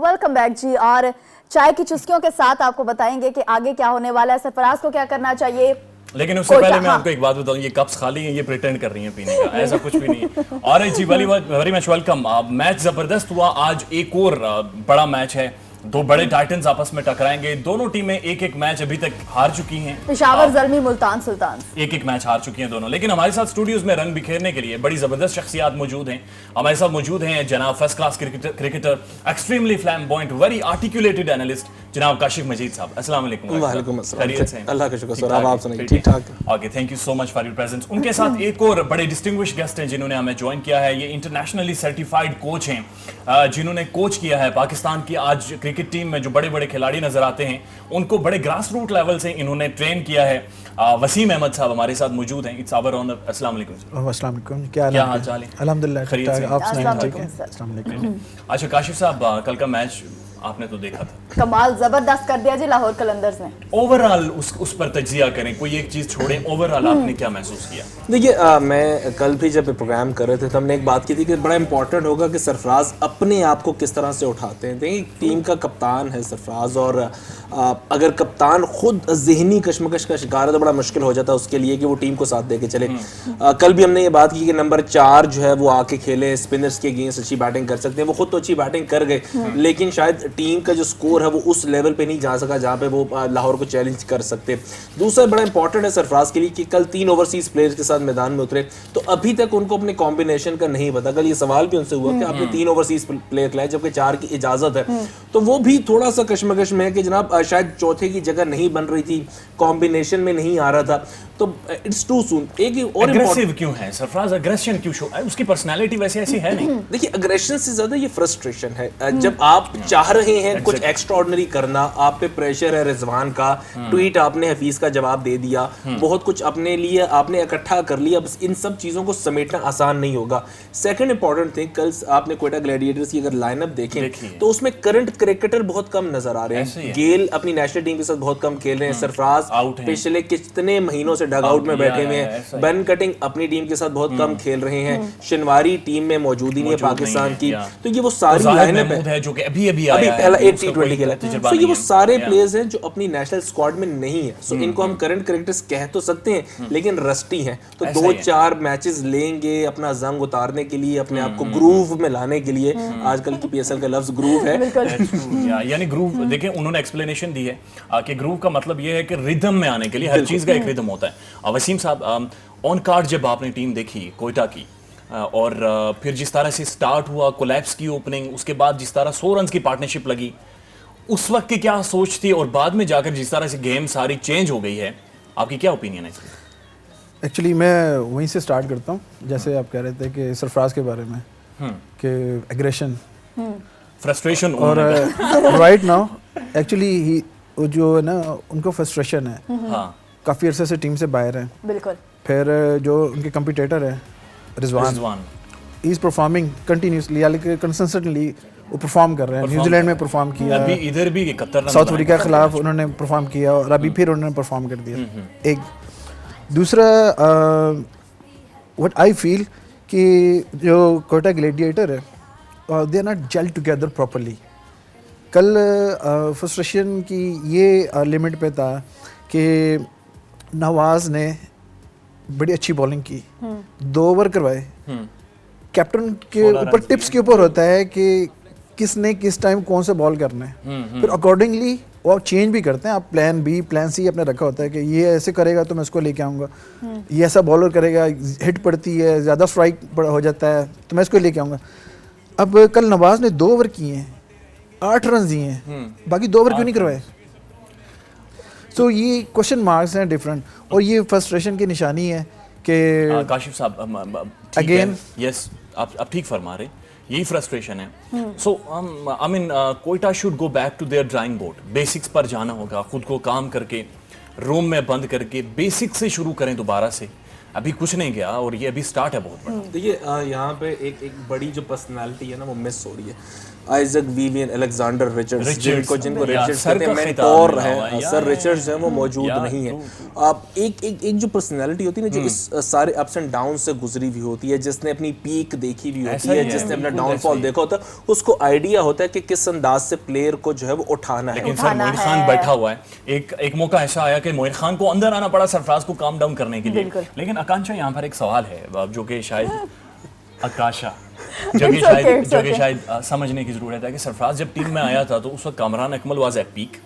Welcome back जी। और चाय की चुस्कियों के साथ आपको बताएंगे कि आगे क्या होने वाला है, सरफराज को क्या करना चाहिए। लेकिन उससे पहले मैं आपको एक बात बताऊं, ये कप्स खाली हैं, ये प्रिटेंड कर रही हैं पीने का, ऐसा कुछ भी नहीं है। और जी वेरी मच वेलकम। मैच जबरदस्त हुआ आज, एक और बड़ा मैच है, दो बड़े टाइटन्स आपस में टकराएंगे। दोनों टीमें एक एक मैच अभी तक हार चुकी हैं। पेशावर ज़ल्मी मुल्तान सुल्तान एक एक मैच हार चुकी हैं दोनों। लेकिन हमारे साथ स्टूडियोज में रंग बिखेरने के लिए बड़ी जबरदस्त शख्सियात मौजूद हैं। हमारे साथ मौजूद हैं जनाब first class cricketer, extremely flamboyant, very articulated analyst जनाब काशिफ मजीद साहब। अस्सलाम वालेकुम। वालेकुम अस्सलाम। खैरियत से? अल्लाह का शुक्र सर, आप सुनाइए? ठीक ठाक। Okay, thank you so much for your presence. उनके साथ एक और बड़े डिस्टिंग्विश गेस्ट हैं जिन्होंने हमें ज्वाइन किया है। ये इंटरनेशनली सर्टिफाइड कोच हैं जिन्होंने कोच किया है पाकिस्तान की आज क्रिकेट टीम में जो बड़े बड़े खिलाड़ी नजर आते हैं, उनको बड़े ग्रास रूट लेवल से इन्होंने ट्रेन किया है। वसीम अहमद साहब हमारे साथ मौजूद हैं। It's our honour. अस्सलाम वालेकुम सर। अस्सलाम वालेकुम। क्या हाल चाल है? अल्हम्दुलिल्लाह खैरियत से? आप सुनाइए? ठीक है। अस्सलाम अस्सलाम वालेकुम। अच्छा काशिफ साहब, कल का मैच आपने तो देखा था, कमाल जबरदस्त कर दिया जी लाहौर कलंदर्स ने। ओवरऑल उस पर तज्जिया करें, कोई एक चीज छोड़ें, ओवरऑल आपने क्या महसूस किया? देखिए, मैं कल भी जब प्रोग्राम कर रहे थे तो हमने एक बात की थी कि बड़ा इंपॉर्टेंट होगा कि सरफराज अपने आप को किस तरह से उठाते हैं। देखिए, टीम का कप्तान है सरफराज, और अगर कप्तान खुद जहनी कशमकश का शिकार है तो बड़ा मुश्किल हो जाता है उसके लिए कि वो टीम को साथ दे के चले। कल भी हमने ये बात की कि नंबर 4 जो है वो आके खेले, स्पिनर्स के अगेंस्ट अच्छी बैटिंग कर सकते हैं। वो खुद तो अच्छी बैटिंग कर गए, लेकिन शायद टीम का जो स्कोर है वो उस लेवल पे नहीं जा सका जहाँ पे वो लाहौर को चैलेंज कर सकते। दूसरा बड़ा इंपॉर्टेंट है सरफराज के लिए कि कल 3 ओवरसीज प्लेयर्स के साथ मैदान में उतरे, तो अभी तक उनको अपने कॉम्बिनेशन का नहीं पता। कल ये सवाल भी उनसे हुआ कि आपने 3 ओवरसीज प्लेयर खिलाए जबकि 4 की इजाजत है, तो वो भी थोड़ा सा कशमकश में है कि जनाब शायद चौथे की जगह नहीं बन रही थी, कॉम्बिनेशन में नहीं आ रहा था, तो इट्स टू सून। एक और अग्रेसिव क्यों है सरफराज, अग्रेशन क्यों शो? उसकी पर्सनालिटी वैसे ऐसी है नहीं। देखिए, अग्रेशन से ज्यादा ये फ्रस्ट्रेशन है। जब आप चाह रहे हैं कुछ एक्स्ट्राऑर्डिनरी करना, आप पे प्रेशर है रिजवान का, ट्वीट आपने हफीज का जवाब दे दिया, बहुत कुछ अपने लिए आपने इकट्ठा कर लिया, बस इन सब चीजों को समेटना आसान नहीं होगा। सेकंड इंपॉर्टेंट थिंग, कल आपने क्वेटा ग्लैडिएटर्स की अगर लाइनअप देखें तो उसमें करंट क्रिकेटर बहुत कम नजर आ रहे हैं। गेल अपनी नेशनल टीम के साथ बहुत कम खेल रहे हैं, सरफराज पिछले कितने महीनों से डगआउट में बैठे हुए हैं, बन कटिंग अपनी टीम के साथ बहुत कम खेल रहे हैं, शनवारी टीम में मौजूदी नहीं है पाकिस्तान की, तो ये वो सारी लाइनअप है जो कि अभी पहला 80-20 खेला, तो ये वो सारे प्लेयर्स हैं जो अपनी नेशनल स्क्वाड में नहीं है। सो इनको हम करंट क्रिकेटर्स कह तो सकते हैं लेकिन रस्टी हैं, तो 2-4 मैचेस लेंगे अपना जंग उतारने के लिए, अपने आप को ग्रूव में लाने के लिए। आजकल की पीएसएल का लफ्ज ग्रूव है, यानी ग्रूव। देखिए, उन्होंने एक्सप्लेनेशन दी है कि ग्रूव का मतलब ये है कि रिदम में आने के लिए हर चीज का एक रिदम होता है। वसीम साहब, ऑन कार्ड जब आपने टीम देखी कोयटा की, और फिर जिस तरह से स्टार्ट हुआ, कोलैप्स की ओपनिंग, उसके बाद जिस तरह 100 रन की पार्टनरशिप लगी, उस वक्त की क्या सोच थी, और बाद में जाकर जिस तरह से गेम सारी चेंज हो गई है, आपकी क्या ओपिनियन है इसकी? एक्चुअली मैं वहीं से स्टार्ट करता हूँ, जैसे आप कह रहे थे कि सरफराज के बारे में कि एग्रेशन, फ्रस्ट्रेशन, और राइट नाउ एक्चुअली जो है ना उनको फ्रस्ट्रेशन है, काफ़ी अरसे से टीम से बाहर हैं। बिल्कुल। फिर जो उनके कंपिटिटर है रिजवान, इज परफॉर्मिंग कंटिन्यूसली, यानी कि कंसिस्टेंटली वो परफॉर्म कर रहे हैं। न्यूजीलैंड में परफॉर्म किया, अभी इधर भी 71 साउथ अफ्रीका के खिलाफ उन्होंने परफॉर्म किया, और अभी फिर उन्होंने परफॉर्म कर दिया। एक दूसरा व्हाट आई फील कि जो कोयटा ग्लैडिएटर है, they are not gel together properly. कल फ्रस्ट्रेशन की ये लिमिट पे था कि नवाज ने बड़ी अच्छी बॉलिंग की, 2 ओवर करवाए। कैप्टन के ऊपर टिप्स के ऊपर होता है कि किसने किस टाइम कौन से बॉल करना है, फिर अकॉर्डिंगली वो चेंज भी करते हैं। आप प्लान बी प्लान सी अपने रखा होता है कि ये ऐसे करेगा तो मैं इसको लेके आऊँगा, ये ऐसा बॉलर करेगा, हिट पड़ती है, ज़्यादा स्ट्राइक हो जाता है तो मैं इसको लेके आऊँगा। अब कल नवाज ने 2 ओवर किए हैं, 8 रन दिए हैं, बाकी 2 ओवर क्यों नहीं करवाए? तो ये क्वेश्चन मार्क्स हैं डिफरेंट, और ये फ्रस्ट्रेशन की निशानी है कि काशिफ साहब अगेन यस, आप ठीक फरमा रहे, यही फ्रस्ट्रेशन है। So I mean Quetta should go back to their drawing board, basics पर जाना होगा, खुद को काम करके रूम में बंद करके बेसिक्स से शुरू करें दोबारा से। अभी कुछ नहीं गया और ये अभी स्टार्ट है बहुत बड़ा। देखिए, यहाँ पे एक बड़ी जो पर्सनालिटी है ना वो मिस हो रही है। आइजक विवियन अलेक्जेंडर रिचर्ड्स, जिनको रिचर्ड्स सर कहते का हैं, खिताब मेंटोर मिला हुआ है, है, सर रिचर्ड्स है, वो true, मौजूद yeah, नहीं है। true. आप एक जो पर्सनालिटी होती है ना, जो इस सारे अप्स एंड डाउन से गुजरी हुई होती है, जिसने अपनी पीक देखी हुई होती ऐसा ही है, है, जिसने अपना बिल्कुल डाउनफॉल ऐसा ही। देखा होता है, उसको आइडिया होता है कि किस अंदाज से प्लेयर को जो है वो उठाना है। लेकिन सर उठाना मोइन है। खान बैठा हुआ है, एक मौका ऐसा आया कि मोइन खान को अंदर आना पड़ा सरफराज को काम डाउन करने के लिए। बिल्कुल। लेकिन आकांक्षा यहाँ पर एक सवाल है अब जो कि शायद आकाशा जो कि It's okay, शायद it's okay. समझने की जरूरत है कि सरफराज जब टीम में आया था तो उस वक्त Kamran Akmal was at peak,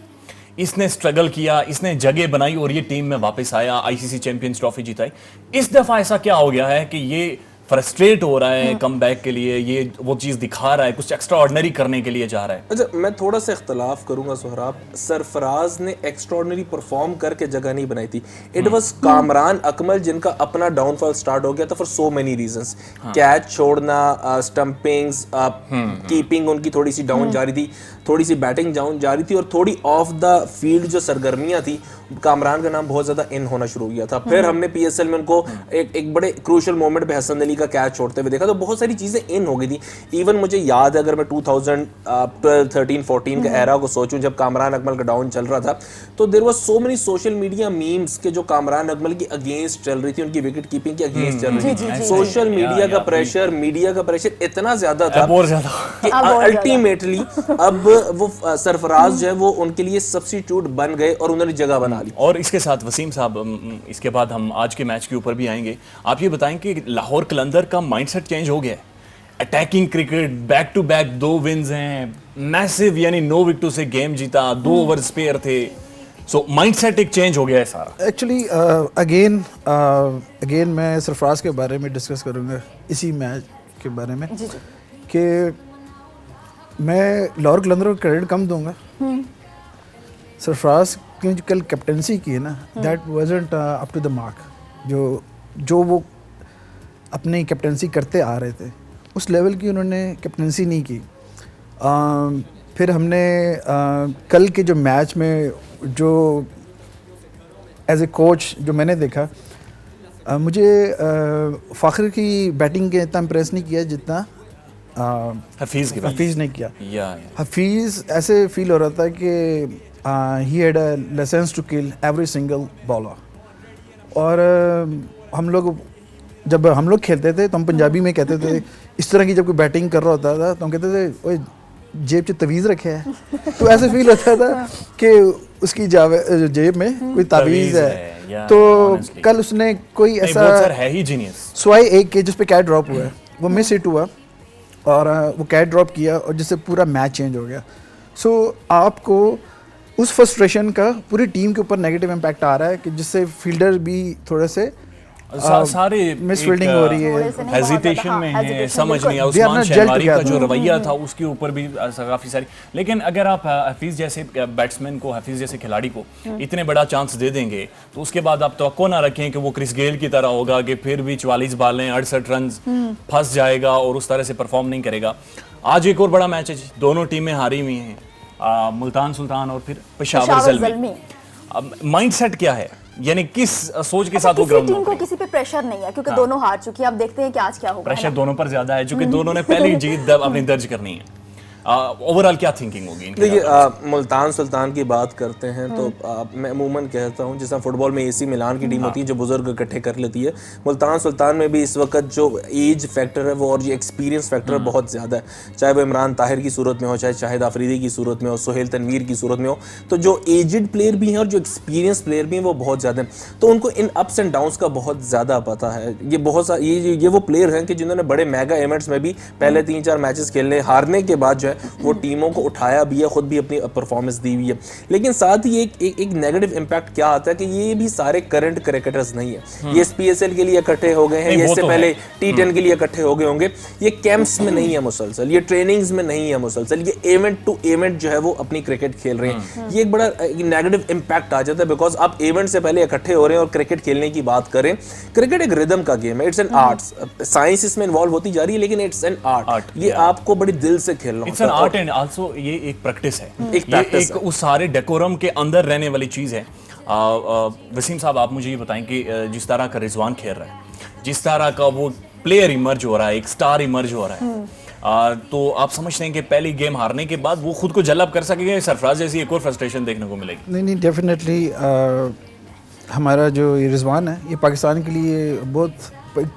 इसने स्ट्रगल किया, इसने जगह बनाई और ये टीम में वापस आया, आईसीसी चैंपियंस ट्रॉफी जिताई। इस दफा ऐसा क्या हो गया है कि ये फ्रस्ट्रेट हो रहा है कम बैक के लिए, ये वो चीज़ दिखा रहा है, कुछ एक्स्ट्रा ऑर्डिनरी करने के लिए जा रहा है? अच्छा, मैं थोड़ा सा इख्तलाफ करूंगा सोहराब। सरफराज ने एक्स्ट्रॉर्डनरी परफॉर्म करके जगह नहीं बनाई थी। इट वाज कामरान अकमल जिनका अपना डाउनफॉल स्टार्ट हो गया था for so many reasons. Catch छोड़ना, स्टंपिंग्स, कीपिंग उनकी थोड़ी सी डाउन जा रही थी, थोड़ी सी बैटिंग डाउन जा रही थी, और थोड़ी ऑफ द फील्ड जो सरगर्मियां थी, कामरान का नाम बहुत ज्यादा इन होना शुरू हो गया था। फिर हमने पीएसएल में उनको एक बड़े क्रूशियल मोमेंट पे हसन अली का कैच छोड़ते हुए देखा, तो बहुत सारी चीजें इन हो गई थी। इवन मुझे याद है, अगर मैं 2012, 13, 14 का एरा को सोचूं, जब कामरान अकमल का डाउन चल रहा था, तो there was so many social media memes के जो कामरान अकमल की अगेंस्ट चल रही थी, उनकी विकेट कीपिंग के अगेंस्ट चल रही थी। सोशल मीडिया का प्रेशर, मीडिया का प्रेशर इतना ज्यादा था बहुत ज्यादा कि अल्टीमेटली अब वो सरफराज जो है वो उनके लिए सब्स्टिट्यूट बन गए और उन्होंने जगह बना ली। और इसके साथ वसीम साहब, इसके बाद हम आज के मैच के ऊपर भी आएंगे। आप ये बताएं कि लाहौर कलंदर का माइंडसेट चेंज हो गया है। Attacking cricket, back to back 2 wins हैं, मैसिव यानी 9 विकेटों से गेम जीता, 2 ओवर स्पेयर थे। सो माइंडसेट एक चेंज हो गया है सारा। एक्चुअली अगेन मैं सरफराज के बारे में डिस्कस करूँगा, इसी मैच के बारे में, कि मैं लाहौर कलंदर को क्रेडिट कम दूंगा। सरफराज की जो कल कैप्टनसी की है ना, that wasn't up to the mark. जो वो अपनी कैप्टनसी करते आ रहे थे, उस लेवल की उन्होंने कैप्टनसी नहीं की। फिर हमने कल के जो मैच में जो एज ए कोच जो मैंने देखा, मुझे फ़ाखर की बैटिंग के इतना इम्प्रेस नहीं किया जितना हफीज़ ने किया। हफीज़ ऐसे फील हो रहा था कि he had a licence to kill every single bowler. और जब हम लोग खेलते थे तो हम पंजाबी में कहते थे, इस तरह की जब कोई बैटिंग कर रहा होता था तो हम कहते थे, ओए जेब च तवीज़ रखे है। तो ऐसे फील होता था कि उसकी जेब में कोई तावीज़ है। तो कल उसने कोई ऐसा है ही जीनियस, स्वाई एक के जिस पे कैच ड्रॉप हुआ है, वो मिस हिट हुआ और वो कैच ड्रॉप किया और जिससे पूरा मैच चेंज हो गया। सो आपको उस फ्रस्ट्रेशन का पूरी टीम के ऊपर नेगेटिव इम्पैक्ट आ रहा है कि जिससे फील्डर भी थोड़े से सारे मिस फील्डिंग हो रही है, हेजिटेशन में है, समझ नहीं आया। They are Usman not शहबारी gelled का जो together. रवैया था उसके ऊपर भी काफी सारी। लेकिन अगर आप हफीज जैसे बैट्समैन को, हफीज जैसे खिलाड़ी को इतने बड़ा चांस दे देंगे तो उसके बाद आप तवक्को ना रखें कि वो क्रिस गेल की तरह होगा कि फिर भी 44 बालें 68 रन फंस जाएगा और उस तरह से परफॉर्म नहीं करेगा। आज एक और बड़ा मैच है, दोनों टीमें हारी हुई हैं, मुल्तान सुल्तान और फिर पेशावर ज़ल्मी। अब माइंडसेट क्या है, यानी किस सोच के साथ वो ग्राउंड टीम को किसी पे प्रेशर नहीं है क्योंकि दोनों हार चुकी है। अब देखते हैं कि आज क्या होगा। प्रेशर दोनों पर ज्यादा है क्योंकि दोनों ने पहली जीत अपनी दर्ज करनी है। ओवरऑल क्या थिंकिंग होगी? देखिए, मुल्तान सुल्तान की बात करते हैं तो मैं अमूमन कहता हूँ, जैसा फुटबॉल में एसी मिलान की टीम होती है जो बुजुर्ग इकट्ठे कर लेती है, मुल्तान सुल्तान में भी इस वक्त जो एज फैक्टर है वो और जो एक्सपीरियंस फैक्टर है बहुत ज़्यादा है। चाहे वो इमरान ताहिर की सूरत में हो, चाहे शाहिद आफरीदी की सूरत में हो, सुहेल तनवीर की सूरत में हो, तो जो एजड प्लेयर भी हैं और जो एक्सपीरियंस प्लेयर भी हैं वो बहुत ज़्यादा हैं। तो उनको इन अप्स एंड डाउन्स का बहुत ज़्यादा पता है। ये बहुत सा ये वो प्लेयर हैं कि जिन्होंने बड़े मेगा इवेंट्स में भी पहले 3-4 मैचेस खेलने, हारने के बाद जो है वो टीमों को उठाया भी है, खुद भी अपनी परफॉर्मेंस दी हुई है। लेकिन साथ ही एक नेगेटिव इंपैक्ट क्या आता है कि ये भी सारे करंट क्रिकेटर्स नहीं है। ये पीएसएल के लिए इकट्ठे हो गए हैं, ये इससे पहले T10 के लिए इकट्ठे हो गए होंगे। ये कैंप्स में नहीं है मुसलसल, ये ट्रेनिंग्स में नहीं है मुसलसल, ये इवेंट टू इवेंट जो है वो अपनी क्रिकेट खेल रहे हैं। ये एक बड़ा नेगेटिव इंपैक्ट आ जाता है बिकॉज आप इवेंट से पहले इकट्ठे हो रहे हैं और क्रिकेट खेलने की बात करें। क्रिकेट एक रिदम का गेम है, इट्स एन आर्ट। साइंस इसमें इन्वॉल्व होती जा रही है लेकिन इट्स एन आर्ट। ये आपको बड़ी दिल से खेलना होता है। आर्ट एंड आल्सो ये एक प्रैक्टिस है, एक उस सारे डेकोरम के अंदर रहने वाली चीज है। वसीम साहब, आप मुझे ये बताएं कि जिस तरह का रिजवान खेल रहा है, जिस तरह का वो प्लेयर इमर्ज हो रहा है, एक स्टार इमर्ज हो रहा है, तो आप समझते हैं कि पहली गेम हारने के बाद वो खुद को जल्लब कर सकेंगे, सरफराज जैसी एक और फ्रस्ट्रेशन देखने को मिलेगी? नहीं डेफिनेटली हमारा जो ये रिजवान है ये पाकिस्तान के लिए बहुत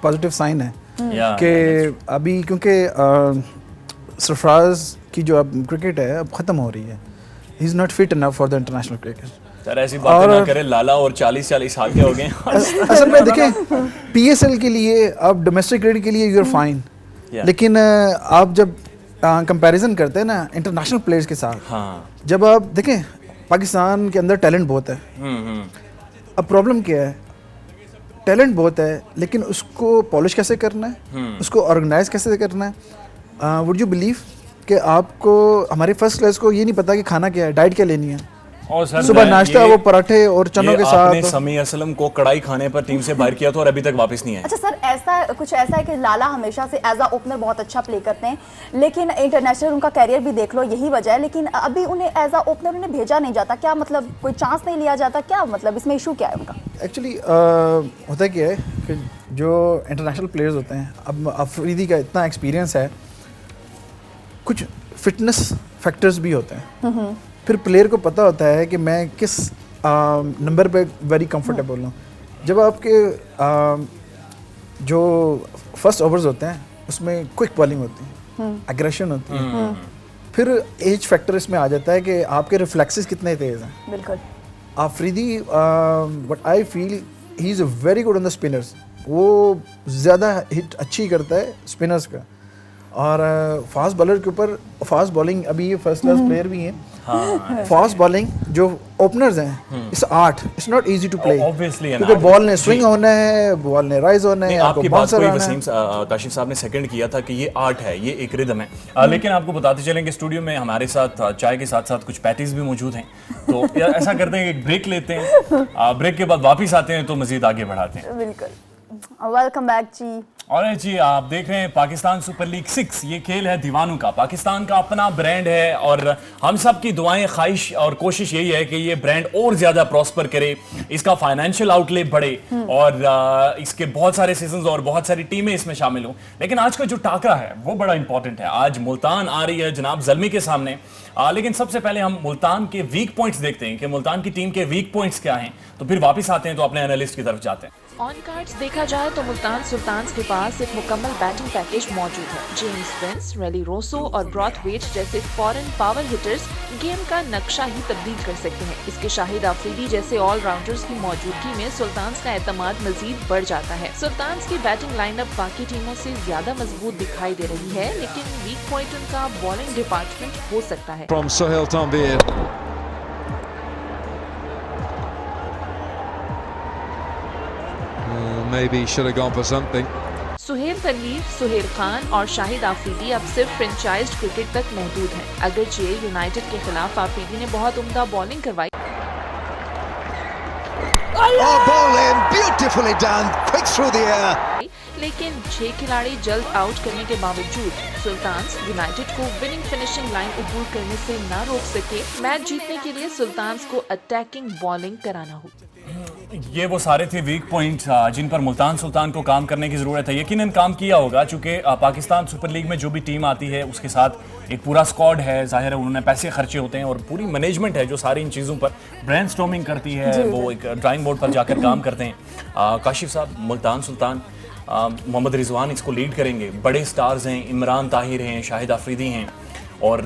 पॉजिटिव साइन है कि अभी क्योंकि सरफराज की जो अब क्रिकेट है अब ख़त्म हो रही है, he is not fit enough for the international cricket. Sir ऐसी बातें ना करें, लाला और 40 साल के हो गए। असल में देखें PSL के लिए आप डोमेस्टिक क्रिकेट के लिए यू आर फाइन, लेकिन आप जब कंपैरिजन करते हैं ना इंटरनेशनल प्लेयर्स के साथ, हाँ। जब आप देखें पाकिस्तान के अंदर टैलेंट बहुत है, अब प्रॉब्लम क्या है, टैलेंट बहुत है लेकिन उसको पॉलिश कैसे करना है, उसको ऑर्गेनाइज कैसे करना है। वुड यू बिलीव कि आपको हमारे फर्स्ट क्लास को ये नहीं पता कि खाना क्या है, डाइट क्या लेनी है, और सर सुबह नाश्ता वो पराठे और चनों के साथ। आपने समी असलम को कड़ाई खाने पर टीम से बाहर किया था और अभी तक वापस नहीं आए। अच्छा सर, ऐसा है कि लाला हमेशा से एज अ ओपनर बहुत अच्छा प्ले करते हैं, लेकिन इंटरनेशनल उनका कैरियर भी देख लो, यही वजह है, लेकिन अभी उन्हें एज अ ओपनर उन्हें भेजा नहीं जाता, क्या मतलब कोई चांस नहीं लिया जाता, क्या मतलब इसमें इशू क्या है उनका? एक्चुअली होता क्या है कि जो इंटरनेशनल प्लेयर्स होते हैं, अब अफरीदी का इतना एक्सपीरियंस है, कुछ फिटनेस फैक्टर्स भी होते हैं, फिर प्लेयर को पता होता है कि मैं किस नंबर पे वेरी कंफर्टेबल हूँ। जब आपके जो फर्स्ट ओवर्स होते हैं उसमें क्विक बॉलिंग होती है, एग्रेशन होती है, फिर एज फैक्टर इसमें आ जाता है कि आपके रिफ्लेक्सेस कितने तेज़ हैं। बिल्कुल। Afridi what I feel he is very good on the spinners, वो ज़्यादा हिट अच्छी करता है स्पिनर्स का, और फास्ट बॉलर के ऊपर फास्ट बॉलिंग, अभी ये फर्स्ट क्लास प्लेयर भी हैं, फास्ट बॉलिंग जो ओपनर्स हैं it's art, it's not easy to play, क्योंकि बॉल ने स्विंग होना है, बॉल ने राइज होना है, आपकी बात कोई वसीम काशिफ साहब ने सेकंड किया था कि ये आर्ट है, ये एक रिदम है। लेकिन आपको बताते चलें कि स्टूडियो में हमारे साथ चाय के साथ साथ कुछ पैटीज भी मौजूद हैं, तो ऐसा करते हैं कि ब्रेक लेते हैं, ब्रेक के बाद वापिस आते हैं तो मजीद आगे बढ़ाते हैं। बिल्कुल, वेलकम बैक जी। और जी आप देख रहे हैं पाकिस्तान सुपर लीग 6, ये खेल है दीवानों का, पाकिस्तान का अपना ब्रांड है और हम सब की दुआएं, ख्वाहिश और कोशिश यही है कि ये ब्रांड और ज्यादा प्रॉस्पर करे, इसका फाइनेंशियल आउटले बढ़े और इसके बहुत सारे सीजन्स और बहुत सारी टीमें इसमें शामिल हों। लेकिन आज का जो टाकरा है वो बड़ा इंपॉर्टेंट है, आज मुल्तान आ रही है जनाब ज़ल्मी के सामने, लेकिन सबसे पहले हम मुल्तान के वीक पॉइंट्स देखते हैं कि मुल्तान की टीम के वीक पॉइंट्स क्या हैं, तो फिर वापस आते हैं तो अपने एनालिस्ट की तरफ जाते हैं। ऑन कार्ड्स देखा जाए तो मुल्तान सुल्तान्स के पास एक मुकम्मल बैटिंग पैकेज मौजूद है। जेम्स प्रिंस, रेली रोसो और ब्रॉथवेट जैसे फॉरेन पावर हिटर्स गेम का नक्शा ही तब्दील कर सकते हैं। इसके शाहिद आफरीदी जैसे ऑलराउंडर्स की मौजूदगी में सुल्तान्स का एतमाद मजीद बढ़ जाता है। सुल्तान्स की बैटिंग लाइनअप बाकी टीमों से ज्यादा मजबूत दिखाई दे रही है, लेकिन वीक पॉइंट उनका बॉलिंग डिपार्टमेंट हो सकता है। From Sohail Tanvir. Maybe should have gone for something. Suhail Tanveer, Suhail Khan और शाहिद आफरीदी अब सिर्फ फ्रेंचाइज्ड क्रिकेट तक महदूद हैं। अगरचे यूनाइटेड के खिलाफ आफरीदी ने बहुत उम्दा बॉलिंग करवाई, Oh, ball in, beautifully done, quick through the air. लेकिन 6 खिलाड़ी जल्द आउट करने के बावजूद सुल्तान्स यूनाइटेड को विनिंग फिनिशिंग लाइन अबूर करने से ना रोक सके। मैच जीतने के लिए सुल्तान्स को अटैकिंग बॉलिंग कराना होगी। ये वो सारे थे वीक पॉइंट जिन पर मुल्तान सुल्तान को काम करने की ज़रूरत है। यकीनन काम किया होगा, चूँकि पाकिस्तान सुपर लीग में जो भी टीम आती है उसके साथ एक पूरा स्क्वाड है, जाहिर है उन्होंने पैसे खर्चे होते हैं और पूरी मैनेजमेंट है जो सारी इन चीज़ों पर ब्रेनस्टॉर्मिंग करती है, वो एक ड्राइंग बोर्ड पर जाकर काम करते हैं। काशिफ साहब, मुल्तान सुल्तान मोहम्मद रिजवान इसको लीड करेंगे, बड़े स्टार्स हैं, इमरान ताहिर हैं, शाहिद आफरीदी हैं और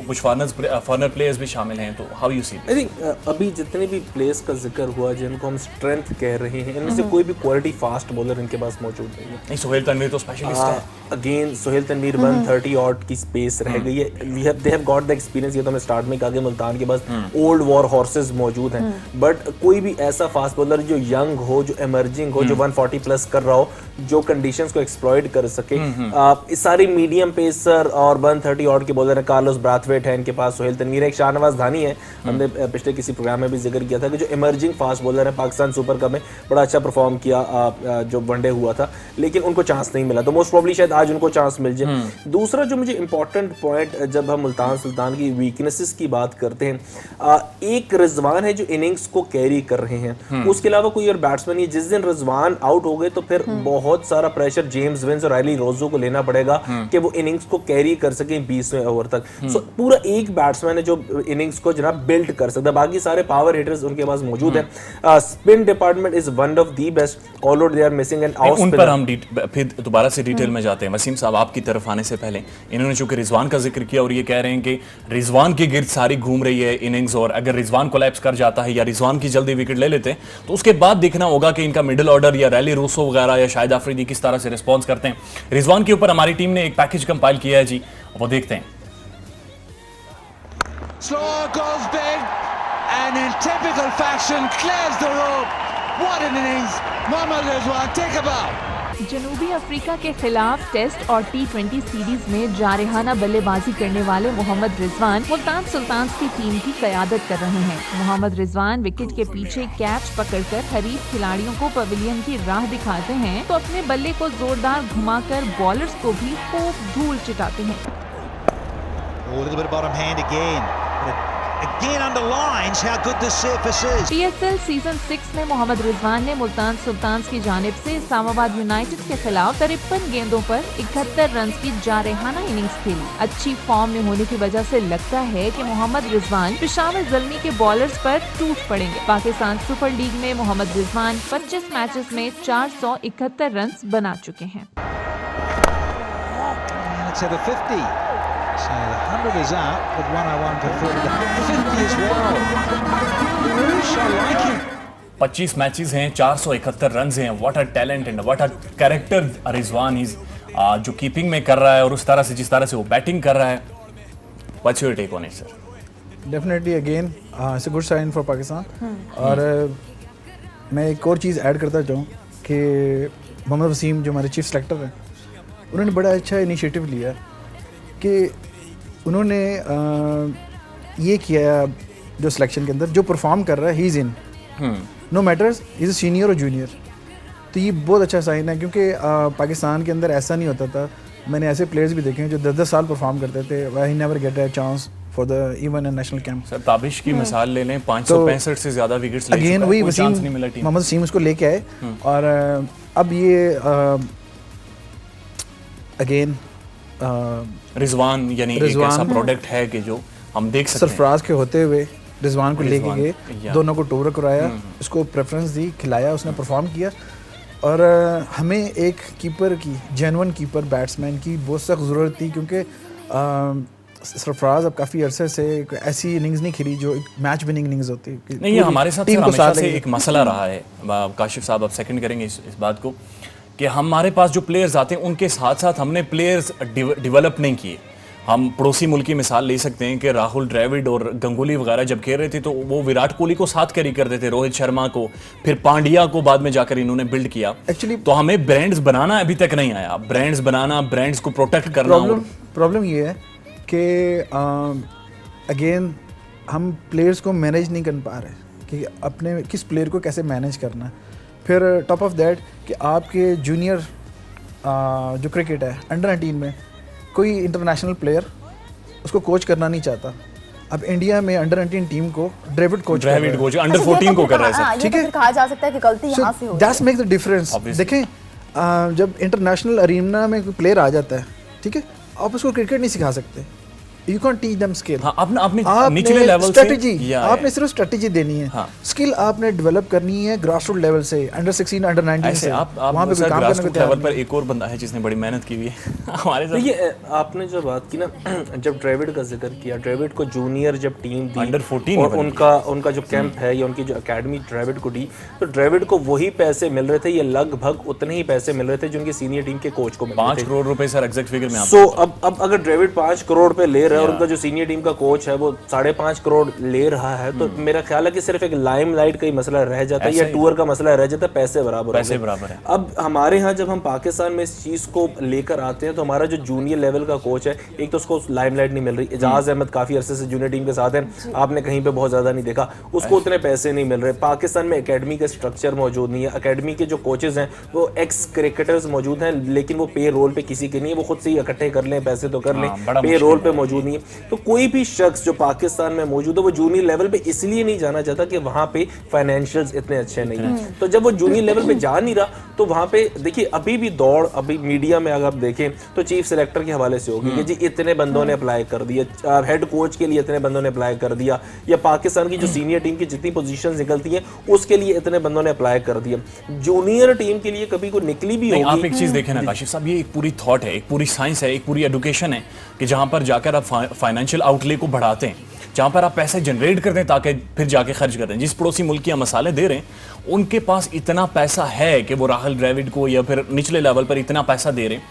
कुछ फॉरनर प्लेयर्स भी शामिल हैं, तो how you see? I think अभी जितने भी प्लेयर्स का जिक्र हुआ जिनको हम स्ट्रेंथ कह रहे हैं, इनमें से कोई भी क्वालिटी फास्ट बॉलर इनके पास मौजूद नहीं है। नहीं, सोहेल तनवीर तो स्पेशलिस्ट है। अगेन सोहेल तनवीर 130 ऑट की स्पेस रह गई है। दे हैव गॉट द एक्सपीरियंस, ये तो मैं स्टार्ट में कहा कि मुल्तान के पास ओल्ड वॉर हॉर्सेस मौजूद हैं, बट कोई भी ऐसा फास्ट बॉलर जो यंग हो, जो एमर्जिंग हो, जो 140 प्लस कर रहा हो, जो कंडीशंस को एक्सप्लॉइट कर सके। इस सारी मीडियम पेसर और 130 ऑट के बॉलर है, कार्लोस ब्राथवेट है इनके पास, सोहेल तनवीर है, एक शाहनवाज धानी है, हमने पिछले किसी प्रोग्राम में भी जिक्र किया था कि जो इमर्जिंग फास्ट बॉलर है, पाकिस्तान सुपर कप में बड़ा अच्छा परफॉर्म किया जो वनडे हुआ था, लेकिन उनको चांस नहीं मिला। तो मोस्ट प्रॉब्ली शायद आज उनको चांस मिल जाए। दूसरा जो मुझे इंपॉर्टेंट पॉइंट, जब हम मुल्तान सुल्तान की वीकनेसेस की बात करते हैं, एक रिजवान है जो इनिंग्स को कैरी कर रहे हैं, उसके अलावा कोई और बैट्समैन नहीं। जिस दिन रिजवान आउट हो गए तो फिर बहुत सारा प्रेशर जेम्स विंस और रैली रोजो को लेना पड़ेगा कि वो इनिंग्स को कैरी कर सके 20वें ओवर तक। सो पूरा एक बैट्समैन है जो इनिंग्स को जनाब बिल्ड कर सकता है, बाकी सारे पावर हिटर्स उनके पास मौजूद हैं। Spin department is one of the best, all out they are missing and उन पर हम फिर दोबारा से डिटेल में जाते हैं। वसीम साहब, आपकी तरफ आने से पहले इन्होंने चूंकि रिजवान का जिक्र किया और ये कह रहे हैं कि रिजवान के गिर्द सारी घूम रही है इनिंग्स, और अगर रिजवान कोलैप्स कर जाता है या रिजवान की जल्दी विकेट ले लेते हैं तो उसके बाद देखना होगा कि इनका मिडिल ऑर्डर या रैली रूसो वगैरह या शाहिद आफरीदी किस तरह से रिस्पॉन्स करते हैं। रिजवान के ऊपर हमारी टीम ने एक पैकेज कंपाइल किया है जी, वो देखते हैं। Slower goes big and in typical fashion clears the rope. What an innings! Mohammad Rizwan, take a bow. जनूबी अफ्रीका के खिलाफ टेस्ट और T20 सीरीज में जारहाना बल्लेबाजी करने वाले मोहम्मद रिजवान मुल्तान सुल्तान्स की टीम की क़यादत कर रहे हैं। मोहम्मद रिजवान विकेट के पीछे कैच पकड़कर खरीफ खिलाड़ियों को पवेलियन की राह दिखाते हैं तो अपने बल्ले को जोरदार घुमाकर बॉलर्स को भी खूब धूल चिटाते हैं। A little bit of bottom hand again. Again underlines how good this surface is. PSL season 6 में मोहम्मद रिजवान ने मुल्तान सुल्तान्स की जानिब से इस्लामाबाद यूनाइटेड के खिलाफ 53 गेंदों पर 71 रन की जारहाना इनिंग्स खेली। अच्छी फॉर्म में होने की वजह से लगता है कि मोहम्मद रिजवान पेशावर ज़ल्मी के बॉलर्स पर टूट पड़ेंगे। पाकिस्तान सुपर लीग में मोहम्मद रिजवान 25 मैचेस में 471 रन बना चुके हैं। Let's have a 50. So the 100 is out, but 101 for 50 as well. Roosh, I like him. 25 matches हैं, 471 रन हैं। What a talent and what a character Rizwan is, जो कीपिंग में कर रहा है और उस तरह से जिस तरह से वो बैटिंग कर रहा है। What's your take on it sir? Definitely again it's a good sign for Pakistan. और मैं एक और चीज़ ऐड करता चाहूँ कि मोहम्मद वसीम जो हमारे चीफ सेलेक्टर हैं, उन्होंने बड़ा अच्छा इनिशिएटिव लिया कि उन्होंने ये किया जो सिलेक्शन के अंदर जो परफॉर्म कर रहा है he is in, no matters is a senior और जूनियर। तो ये बहुत अच्छा साइन है क्योंकि पाकिस्तान के अंदर ऐसा नहीं होता था। मैंने ऐसे प्लेयर्स भी देखे हैं जो 10-10 साल परफॉर्म करते थे, he never get a chance for the even in national camp. Sir Tabish की मिसाल ले लें, 565 से ज़्यादा विकेट्स ले चुका है, अगेन वही कोई चांस नहीं मिला वसीम टीम। मोहम्मद वसीम उसको लेके आए और अब ये अगेन रिजवान यानी एक ऐसा प्रोडक्ट है कि जो हम देख सकते हैं। सरफराज के होते हुए रिजवान को लेके गए, या। दोनों को टूर कराया, उसको प्रेफरेंस दी, खिलाया, उसने परफॉर्म किया। और हमें एक कीपर की, जेन्युइन कीपर बैट्समैन की बहुत सख्त ज़रूरत थी क्योंकि सरफराज अब काफ़ी अरसे से ऐसी इनिंग्स नहीं खेली जो एक मैच विनिंग इनिंग्स होती। नहीं, ये हमारे साथ हमेशा से एक मसला रहा है। काशिफ साहब आप सेकंड करेंगे इस बात को कि हमारे पास जो प्लेयर्स आते हैं उनके साथ साथ हमने प्लेयर्स डेवलप नहीं किए। हम पड़ोसी मुल्क की मिसाल ले सकते हैं कि राहुल द्रविड़ और गंगुली वगैरह जब खेल रहे थे तो वो विराट कोहली को साथ कैरी करते थे, रोहित शर्मा को, फिर पांड्या को बाद में जाकर इन्होंने बिल्ड किया। एक्चुअली तो हमें ब्रांड्स बनाना अभी तक नहीं आया। ब्रांड्स बनाना, ब्रांड्स को प्रोटेक्ट करना। प्रॉब्लम ये है कि अगेन हम प्लेयर्स को मैनेज नहीं कर पा रहे कि अपने किस प्लेयर को कैसे मैनेज करना है। फिर टॉप ऑफ दैट कि आपके जूनियर जो क्रिकेट है अंडर 19 में कोई इंटरनेशनल प्लेयर उसको कोच करना नहीं चाहता। अब इंडिया में अंडर 19 टीम को द्रविड़ कोच अंडर 14 को कर रहा है। ठीक है, कहा जा सकता है कि गलती यहाँ से हुई। That's make the difference. देखें जब इंटरनेशनल अरीना में कोई प्लेयर आ जाता है, ठीक है, आप उसको क्रिकेट नहीं सिखा सकते। You can't teach them skill. हाँ, आपने निचले लेवल स्ट्रेटजी, आपने सिर्फ स्ट्रेटजी देनी है। हाँ। स्किल आपने डेवलप करनी है ग्रास रूट लेवल से, अंडर 16, अंडर 19 से। आप वहाँ पे काम करने के लेवल पर एक और बंदा है जिसने बड़ी मेहनत की हुई है हमारे साथ। ये आपने जो बात की ना, जब द्रविड़ का जिक्र किया, द्रविड़ को जूनियर जब टीम दी अंडर 14 और उनका जो कैंप है या उनकी जो एकेडमी द्रविड़ को दी, तो द्रविड़ को वही पैसे मिल रहे थे, ये लगभग उतने ही पैसे मिल रहे थे जो उनकी सीनियर टीम के कोच को मिल रहे थे। 5 करोड़ रुपए सर एग्जैक्ट फिगर में। सो अब अगर द्रविड़ 5 करोड़ पे ले प्लेयर है और उनका जो सीनियर टीम का कोच है वो 5.5 करोड़ ले रहा है, तो मेरा ख्याल है कि सिर्फ एक लाइमलाइट का ही मसला रह जाता है या टूर का मसला रह जाता है, पैसे बराबर है। अब हमारे यहाँ जब हम पाकिस्तान में इस चीज को लेकर आते हैं तो हमारा जो जूनियर लेवल का कोच है, एक तो उसको लाइमलाइट नहीं मिल रही। एजाज अहमद काफी अरसे से जूनियर टीम के साथ है, आपने कहीं पे बहुत ज्यादा नहीं देखा, उसको उतने पैसे नहीं मिल रहे। पाकिस्तान में एकेडमी का स्ट्रक्चर मौजूद नहीं है, एकेडमी के जो कोचेज हैं वो एक्स क्रिकेटर्स मौजूद हैं, लेकिन वो पे रोल पे किसी के नहीं है, वो खुद से ही इकट्ठे कर लें पैसे तो कर लें, पे रोल पे मौजूद नहीं है। तो कोई भी शख्स जो पाकिस्तान में मौजूद है वो जूनियर लेवल पे इसलिए नहीं जाना चाहता कि वहां पे फाइनेंशियल्स इतने अच्छे नहीं हैं। तो जब वो जूनियर लेवल पे जा नहीं रहा तो वहां पे देखिए अभी भी दौड़, अभी मीडिया में अगर आप देखें तो चीफ सिलेक्टर के हवाले से होगी कि जी इतने बंदों ने अप्लाई कर दिया, हेड कोच के लिए इतने बंदों ने अप्लाई कर दिया, या पाकिस्तान की जो सीनियर टीम की जितनी पोजीशंस निकलती हैं उसके लिए इतने बंदों ने अप्लाई कर दिया। जूनियर टीम के लिए कभी कोई निकली भी होगी। आप एक चीज देखें ना काशिफ साहब, ये एक पूरी थॉट है, एक पूरी साइंस है, एक पूरी एजुकेशन है कि जहां पर जाकर आप फाइनेंशियल आउटले को बढ़ाते हैं, जहां पर आप पैसे जनरेट करते हैं ताकि फिर जाके खर्च कर रहे हैं। जिस पड़ोसी मुल्क की हम मसाले दे रहे हैं उनके पास इतना पैसा है कि वो राहुल द्रविड़ को या फिर निचले लेवल पर इतना पैसा दे रहे हैं।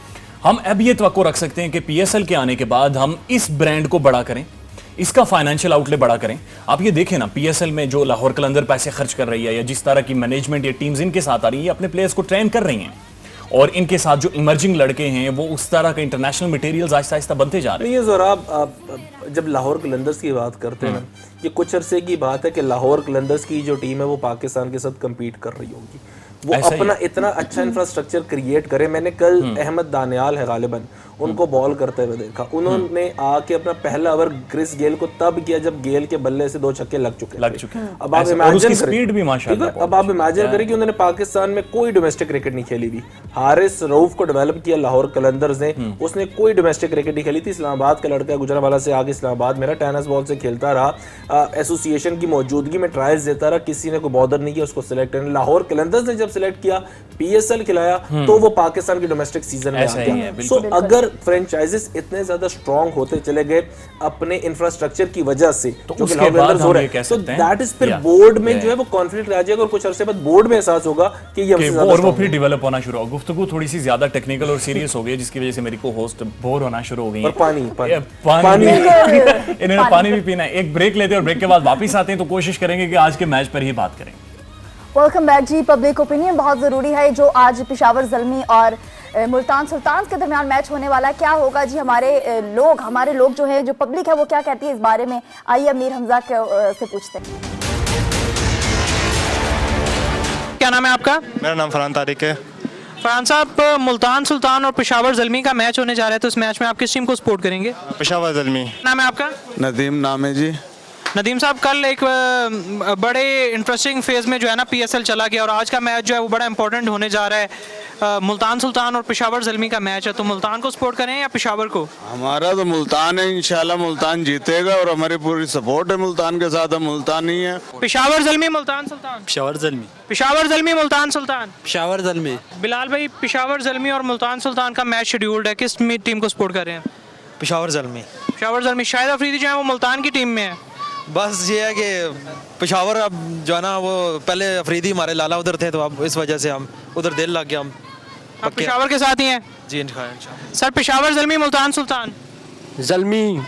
हम अब ये तवक्को रख सकते हैं कि पीएसएल के आने के बाद हम इस ब्रांड को बड़ा करें, इसका फाइनेंशियल आउटले बड़ा करें। आप ये देखें ना, पीएसएल में जो लाहौर कलंदर पैसे खर्च कर रही है या जिस तरह की मैनेजमेंट या टीम्स इनके साथ आ रही है, अपने प्लेयर्स को ट्रेन कर रही हैं और इनके साथ जो इमर्जिंग लड़के हैं वो उस तरह का इंटरनेशनल मटेरियल्स आहिस्ता आहिस्ता बनते जा रहे हैं। नहीं है आप जब लाहौर कलंदर्स की बात करते हैं ना, ये कुछ अरसे की बात है कि लाहौर कलंदर्स की जो टीम है वो पाकिस्तान के साथ कम्पीट कर रही होगी, वो अपना इतना अच्छा इंफ्रास्ट्रक्चर क्रिएट करे। मैंने कल अहमद दानियाल है गालिबन, उनको बॉल करते हुए देखा, उन्होंने आके अपना पहला ओवर क्रिस गेल को तब किया जब गेल के बल्ले से 2 छक्के लग चुके। अब आप इमेजिन स्पीड भी माशाल्लाह, अब आप इमेजिन करें कि उन्होंने पाकिस्तान में कोई डोमेस्टिक क्रिकेट नहीं खेली हुई। हारिस रऊफ को डेवलप किया लाहौर कलंदर्स ने, उसने कोई डोमेस्टिक क्रिकेट नहीं खेली थी। इस्लामाबाद का लड़का गुजरांवाला से आगे इस्लामाबाद मेरा टेनिस बॉल से खेलता रहा, एसोसिएशन की मौजूदगी में ट्रायल्स देता रहा, किसी ने कोई बॉदर नहीं किया उसको सिलेक्ट करने। लाहौर कलंदर्स ने जब सिलेक्ट किया, पीएसएल खिलाया, तो वो पाकिस्तान की डोमेस्टिक सीजन में आ गया। सो अगर फ्रेंचाइजीज इतने ज्यादा स्ट्रांग होते चले गए अपने इंफ्रास्ट्रक्चर की वजह से, तो जो कि कलंदर्स हो रहे हैं, तो दैट इज फिर बोर्ड में जो है वो कॉन्फ्लिक्ट आ जाएगा और कुछ अरसे बाद बोर्ड में एहसास होगा कि ये हमसे और वो फिर डेवलप होना शुरू होगा। गुफ्तगू थोड़ी सी ज्यादा टेक्निकल और सीरियस हो गई जिसकी वजह से मेरी को होस्ट बोर होना शुरू हो गई। और पानी इन्होंने पानी भी पीना है। एक ब्रेक लेते हैं और ब्रेक के बाद वापस आते हैं तो कोशिश करेंगे कि आज के मैच पर ही बात करें। वेलकम बैक जी। पब्लिक ओपिनियन बहुत ज़रूरी है। जो आज पेशावर ज़ल्मी और मुल्तान सुल्तान के दरमियान मैच होने वाला है, क्या होगा जी? हमारे लोग जो है, जो पब्लिक है, वो क्या कहती है इस बारे में? आइए अमीर हमजा से पूछते हैं। क्या नाम है आपका? मेरा नाम फरहान तारिक है। फरहान साहब, मुल्तान सुल्तान और पेशावर ज़ल्मी का मैच होने जा रहा है, तो इस मैच में आप किस टीम को सपोर्ट करेंगे? पेशावर ज़ल्मी। नाम है आपका? नदीम नाम है जी। नदीम साहब, कल एक बड़े इंटरेस्टिंग फेज में जो है ना पीएसएल चला गया और आज का मैच जो है वो बड़ा इंपॉर्टेंट होने जा रहा है। मुल्तान सुल्तान और पेशावर ज़ल्मी का मैच है, तो मुल्तान को सपोर्ट करें या पेशावर को? हमारा तो मुल्तान है, इंशाल्लाह मुल्तान जीतेगा और हमारी पूरी सपोर्ट है मुल्तान के साथ। हम मुल्तान ही है। पेशावर ज़ल्मी मुल्तान सुल्तान। पेशावर ज़ल्मी। पेशावर ज़ल्मी मुल्तान सुल्तान। पेशावर ज़ल्मी। बिलाल भाई, पेशावर ज़ल्मी और मुल्तान सुल्तान का मैच शेड्यूल्ड है, किस टीम को सपोर्ट कर रहे हैं? पेशावर ज़ल्मी। पेशावर ज़ल्मी। शाहिद अफरीदी जो है वो मुल्तान की टीम में है। बस ये है कि पेशावर अब जो है ना वो पहले अफरीदी हमारे लाला उधर थे, तो अब इस वजह से हम उधर दिल लग गया, हम आप पेशावर के साथ ही हैं जी। इंशाल्लाह। सर, पेशावर ज़ल्मी मुल्तान सुल्तान। ज़ल्मी।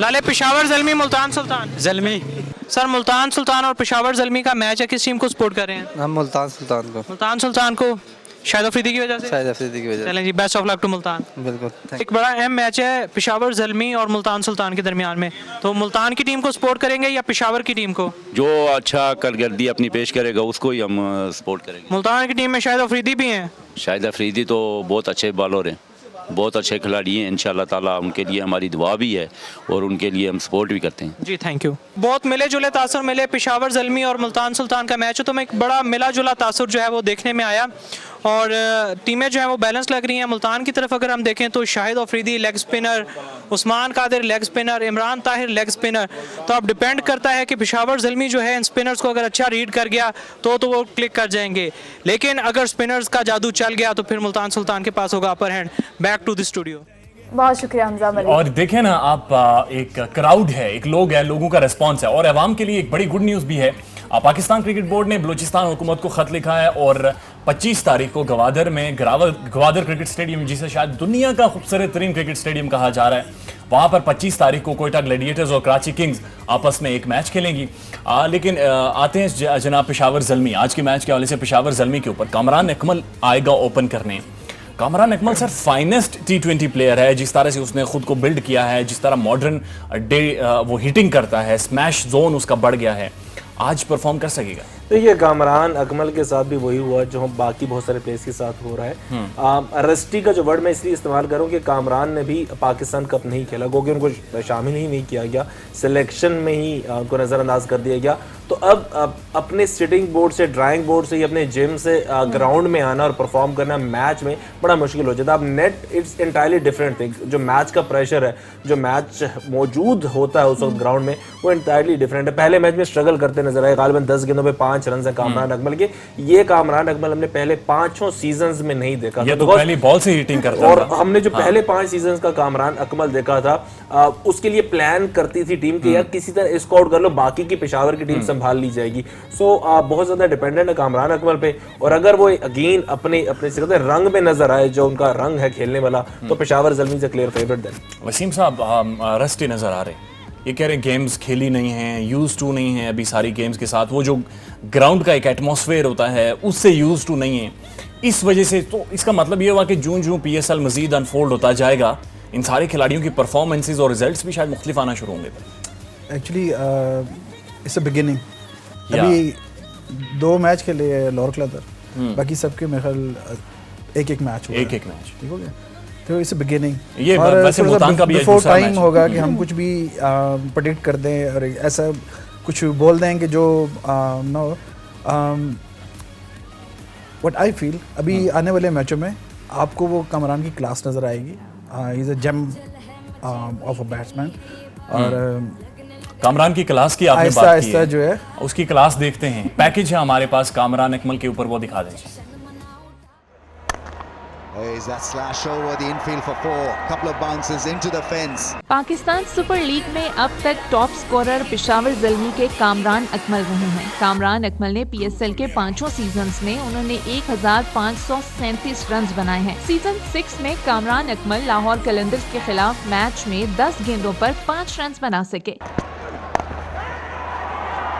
लाले, पेशावर ज़ल्मी मुल्तान सुल्तान। ज़ल्मी। सर, मुल्तान सुल्तान और पेशावर ज़ल्मी का मैच है, किस टीम को सपोर्ट कर रहे हैं? हम मुल्तान सुल्तान को। मुल्तान सुल्तान को, शाहिद अफरीदी की वजह से। शाहिद अफरीदी की वजह से। चलें जी, best of luck to Multan. बिल्कुल। एक बड़ा अहम मैच है पेशावर ज़ल्मी और मुल्तान सुल्तान के दरमियान में, तो मुल्तान की टीम को सपोर्ट करेंगे या पेशावर की टीम को? जो अच्छा कारकर्दगी अपनी पेश करेगा उसको ही हम सपोर्ट करेंगे। मुल्तान की टीम में शाहिद अफरीदी भी हैं। शाहिद अफरीदी तो बहुत अच्छे बॉलर हैं, बहुत अच्छे खिलाड़ी हैं। इंशाल्लाह ताला उनके लिए हमारी दुआ भी है और उनके लिए हम सपोर्ट भी करते हैं जी। Thank you. बहुत मिले जुले तासर मिले पेशावर ज़ल्मी और मुल्तान सुल्तान का मैच है, तो मैं एक बड़ा मिला जुला तासर जो है वो देखने में आया और टीमें जो है वो बैलेंस लग रही हैं। मुल्तान की तरफ अगर हम देखें तो Shahid Afridi leg spinner, Usman Qadir leg spinner, Imran Tahir leg spinner. तो अब डिपेंड करता है कि पेशावर ज़ल्मी जो है इन स्पिनर्स को अगर अच्छा रीड कर गया तो वो क्लिक कर जाएंगे, लेकिन अगर स्पिनर्स का जादू चल गया तो फिर मुल्तान सुल्तान के पास होगा upper hand. Back to the studio. बहुत शुक्रिया हमजा मलिक। और देखें ना आप, एक क्राउड है, एक लोग है, लोगों का रिस्पॉन्स है और अवाम के लिए एक बड़ी गुड न्यूज़ भी है। पाकिस्तान क्रिकेट बोर्ड ने बलूचिस्तान हुकूमत को खत लिखा है और 25 तारीख को गवादर में गवादर क्रिकेट स्टेडियम, जिसे शायद दुनिया का खूबसूरत तरीन क्रिकेट स्टेडियम कहा जा रहा है, वहां पर 25 तारीख को कोयटा ग्लैडिएटर्स और कराची किंग्स आपस में एक मैच खेलेंगी। लेकिन आते हैं जनाब पेशावर ज़ल्मी। आज के मैच के हवाले से पेशावर ज़ल्मी के ऊपर कामरान अकमल आएगा ओपन करने। Kamran Akmal sir finest T20 player है, जिस तरह से उसने खुद को बिल्ड किया है, जिस तरह मॉडर्न वो हिटिंग करता है, स्मैश जोन उसका बढ़ गया है, आज परफॉर्म कर सकेगा? तो ये कामरान अकमल के साथ भी वही हुआ जो बाकी बहुत सारे प्लेयर्स के साथ हो रहा है। रस्टी का जो वर्ड मैं इसलिए इस्तेमाल करूं कि कामरान ने भी पाकिस्तान कप नहीं खेला, क्योंकि उनको शामिल ही नहीं किया गया, सिलेक्शन में ही उनको नज़रअंदाज कर दिया गया। तो अब अपने सिटिंग बोर्ड से, ड्राइंग बोर्ड से, अपने जिम से ग्राउंड में आना और परफॉर्म करना मैच में बड़ा मुश्किल हो जाता है। अब net it's entirely different thing. जो मैच का प्रेशर है, जो मैच मौजूद होता है उस वक्त ग्राउंड में, वो एंटायरली डिफरेंट है। पहले मैच में स्ट्रगल करते नजर आए, गालिबन 10 गेंदों पे 5 रन है कामरान अकमल के। ये कामरान अकमल हमने पहले 5 सीजन्स में नहीं देखा, ये तो पहली बॉल से हिटिंग करता और हमने जो पहले 5 सीजन्स का कामरान अकमल देखा था, उसके लिए प्लान करती थी टीम कि यार किसी तरह स्कोर कर लो, बाकी की पेशावर की टीम संभाल ली जाएगी। सो बहुत ज्यादा डिपेंडेंट है कामरान अकमल पे। और अगर वो अगेन अपने रंग में नजर आए, जो उनका रंग है खेलने वाला, तो पेशावर ज़ल्मी से क्लियर फेवरेट देन। वसीम साहब रस्टी नजर आ रहे, ये कह रहे गेम्स खेली नहीं है, यूज टू नहीं है अभी सारी गेम्स के साथ, वो जो ग्राउंड का एक एटमॉस्फेयर होता है उससे यूज टू नहीं है, इस वजह से। तो इसका मतलब ये हुआ कि जूं PSL मजीद अनफोल्ड होता जाएगा, इन सारे खिलाड़ियों की परफॉर्मेंसेज और रिजल्ट्स भी शायद मुख्तलिफ आना शुरू होंगे। Actually it's a beginning. अभी 2 मैच खेले लाहौर क्लदर, बाकी सबके मेरे ख्याल एक मैच हुआ, एक मैच ठीक हो गया। तो इट्स अ बिगिनिंग। ये वैसे मुल्तान का भी बिफोर टाइम होगा कि हम कुछ भी प्रेडिक्ट कर दें और ऐसा कुछ बोल दें कि जो नो व्हाट आई फील अभी आने वाले मैचों में आपको वो कामरान की क्लास नज़र आएगी। He is a gem of a batsman. और कामरान की क्लास की आपने बात की है, जो है उसकी क्लास देखते हैं। पैकेज है हमारे पास कामरान अकमल के ऊपर, वो दिखा दीजिए। पाकिस्तान सुपर लीग में अब तक टॉप स्कोरर पेशावर ज़ल्मी के कामरान अकमल रहे हैं। कामरान अकमल ने PSL के 5 सीजन्स में उन्होंने 1537 रन बनाए हैं। सीजन 6 में कामरान अकमल लाहौर कलंदर्स के खिलाफ मैच में 10 गेंदों पर 5 रन बना सके।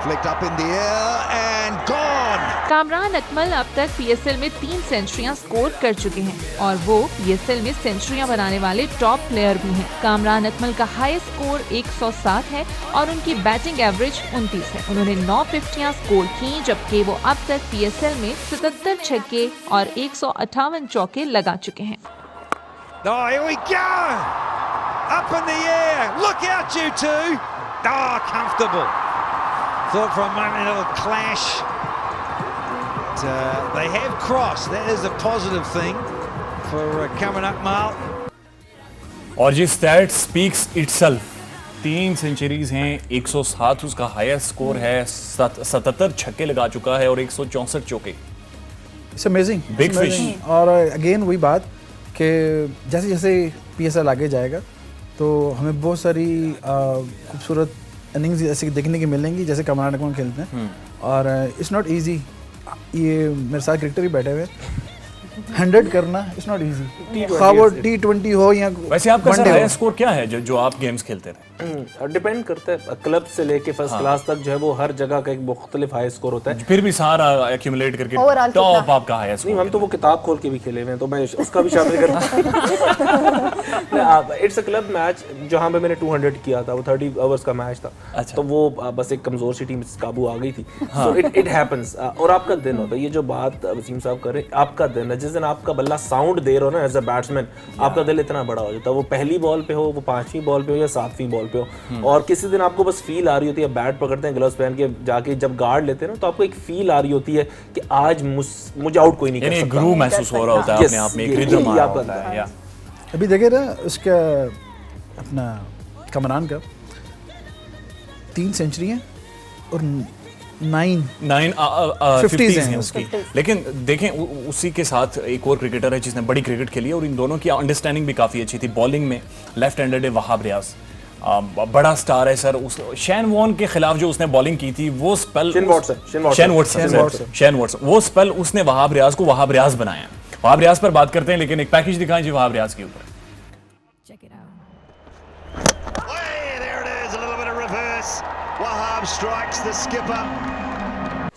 Flicked up in the air and gone. Kamran Akmal अब तक PSL में 3 सेंचुरियां स्कोर कर चुके हैं और वो PSL में सेंचुरियां बनाने वाले टॉप प्लेयर भी हैं। कामरान अकमल का हाईएस्ट स्कोर 107 है और उनकी बैटिंग एवरेज 29 है। उन्होंने 9 फिफ्टियां स्कोर की, जबकि वो अब तक PSL में 77 छक्के और 158 चौके लगा चुके हैं। Oh, here we go! Up in the air! Look out, you two! Oh, comfortable. Thought for a moment it'll clash. But, they have crossed. That is a positive thing for Cameron Akmal. और जी stat speaks itself. 3 centuries हैं, 107 उसका highest score है, 77 छक्के लगा चुका है और 164 चौके। It's amazing, big fish. और अगेन वही बात कि जैसे जैसे PSL आगे जाएगा तो हमें बहुत सारी खूबसूरत इनिंग्स ऐसे देखने की मिलेंगी जैसे कामरान अकमल खेलते हैं। और इट्स नॉट इजी, ये मेरे साथ क्रिकेटर ही बैठे हुए, 100 करना इट्स नॉट इजी, खा वो T20 हो या वैसे आपका सर हाईएस्ट स्कोर क्या है जो आप गेम्स खेलते रहे? डिपेंड करता है, क्लब से लेके फर्स्ट क्लास तक जो है वो हर जगह का एक मुख्तलिफ हाई स्कोर होता है। फिर भी सारा एक्यूमुलेट करके टॉप आपका हाईएस्ट नहीं, हम तो वो किताब खोल के भी खेले हुए हैं, तो मैं उसका भी शामिल करता हूं। इट्स अ क्लब मैच जहां पे मैंने 200 किया था, वो 30 ओवर्स का मैच था। अच्छा। तो वो बस एक कमजोर सी टीम काबू आ गई थी। So it happens. और आपका दिन होता है, ये जो बात वसीम साहब कर रहे हैं, आपका दिन है, जिस दिन आपका बल्ला साउंड दे रहा हो ना एज अ बैट्समैन, आपका दिल इतना बड़ा हो जाता है। वो पहली बॉल पे हो, वो 5वीं बॉल पे हो या 7वीं बॉल पे हो, और किसी दिन आपको बस फील आ रही होती है, बैट पकड़ते हैं, ग्लव्स पहन के जाके जब गार्ड लेते हैं ना, तो आपको एक फील आ रही होती है कि आज मुझे आउट कोई नहीं कर सकता। ग्रूव महसूस हो रहा होता है अपने आप में, एक रिदम आ रहा होता है। अभी देखे ना उसका अपना कामरान का 3 सेंचुरी हैं और 9 50s हैं उसकी। लेकिन देखें उसी के साथ एक और क्रिकेटर है जिसने बड़ी क्रिकेट खेली है और इन दोनों की अंडरस्टैंडिंग भी काफ़ी अच्छी थी। बॉलिंग में लेफ्ट हैंडेड है वहाब रियाज, बड़ा स्टार है सर। उस शैन वॉर्न के खिलाफ जो उसने बॉलिंग की थी वो स्पेल, शेन वॉटसन, वो स्पेल उसने वहाब रियाज को वहाब रियाज बनाया। वहाब रियाज पर बात करते हैं, लेकिन एक पैकेज दिखाएं जी वहाब रियाज के ऊपर।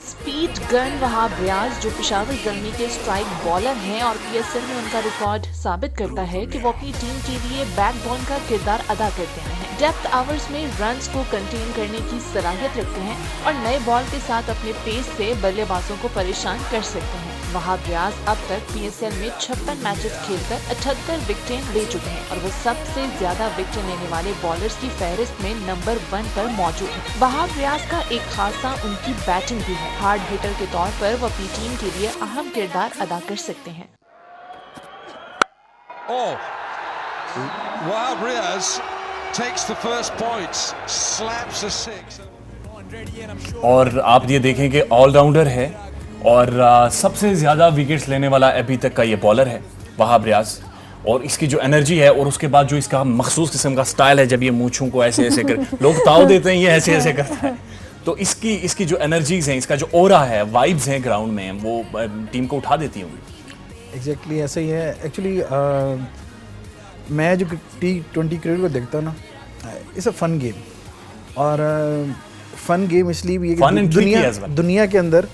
स्पीड गन वहाब रियाज जो पेशावर ज़ल्मी के स्ट्राइक बॉलर हैं और पीएसएल में उनका रिकॉर्ड साबित करता है कि वो अपनी टीम के लिए बैकबोन का किरदार अदा करते हैं। डेप्थ आवर्स में रन्स को कंटेन करने की सलाहियत रखते हैं और नए बॉल के साथ अपने पेस से बल्लेबाजों को परेशान कर सकते हैं। वहाब रियाज अब तक पीएसएल में 56 मैचेस खेलकर 78 विकेटें ले चुके हैं और वो सबसे ज्यादा विकेट लेने वाले बॉलर्स की फहरिस्त में नंबर 1 पर मौजूद है। वहाब रियाज का एक खासा उनकी बैटिंग भी है। हार्ड हिटर के तौर पर वो अपनी टीम के लिए अहम किरदार अदा कर सकते हैं। Wahab Riaz takes the first points, slaps a 6. और आप ये देखें कि ऑलराउंडर है और सबसे ज़्यादा विकेट्स लेने वाला अभी तक का ये बॉलर है वहाब रियाज। और इसकी जो एनर्जी है और उसके बाद जो इसका मखसूस किस्म का स्टाइल है, जब ये मूंछों को ऐसे ऐसे कर लोग ताव देते हैं, ये ऐसे ऐसे करता है, तो इसकी जो एनर्जीज हैं, इसका जो ओरा है, वाइब्स हैं ग्राउंड में, वो टीम को उठा देती होंगी। एग्जैक्टली ऐसा ही है। एक्चुअली मैं जो T20 क्रिकेट को देखता हूँ ना, इट्स अ फन गेम। और फन गेम इसलिए भी है कि दुनिया के अंदर